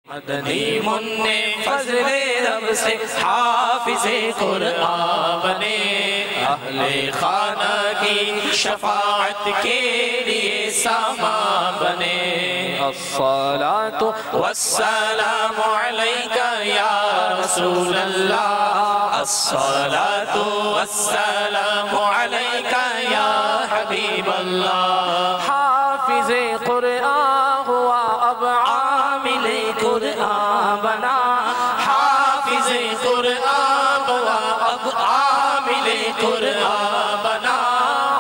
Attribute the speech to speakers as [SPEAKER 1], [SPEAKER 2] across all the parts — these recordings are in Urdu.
[SPEAKER 1] مدنی منع فضل رب سے حافظ قرآن بنے، اہل خانہ کی شفاعت کے لیے سامان بنے۔ الصلاۃ والسلام علیک یا رسول اللہ، الصلاۃ والسلام علیک یا حبیب اللہ۔ حافظ قرآن ہوا اب عامل قرآن بنا، حافظ قرآن ہوا اب عامل قرآن بنا،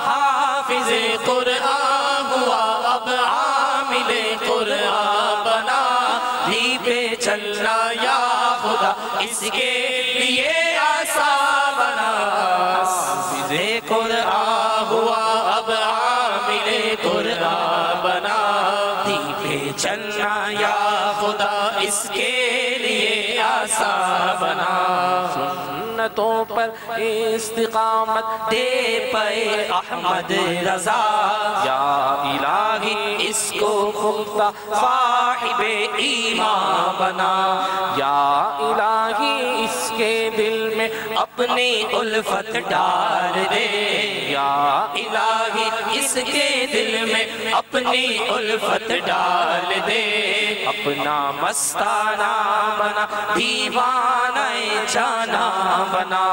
[SPEAKER 1] حافظ قرآن ہوا اب عامل قرآن بنا۔ ہی پہ چلنا یا خدا اس کے لیے آسان بنا، حافظ قرآن ہوا اب عامل قرآن بنا۔ ہی پہ چلنا یا خدا اس کے لیے آسان بنا۔ سنتوں پر استقامت دے پے احمد رضا، یا الہی اس کو پختہ صاحب ایمان بنا، یا الہی اس کے دل میں اپنی الفت ڈال دے، یا الہی اس کے دل میں اپنی الفت ڈال دے۔ اپنا مستانہ بنا، دیوانہ جانا بنا،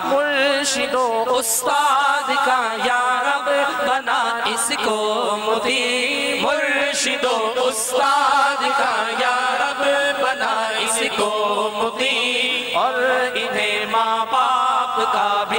[SPEAKER 1] مرشد و استاد کا یا رب بنا اس کو مطیع، مرشد و استاد کا یا رب بنا اس کو مطیع، اور انہیں ماں باپ کا بھی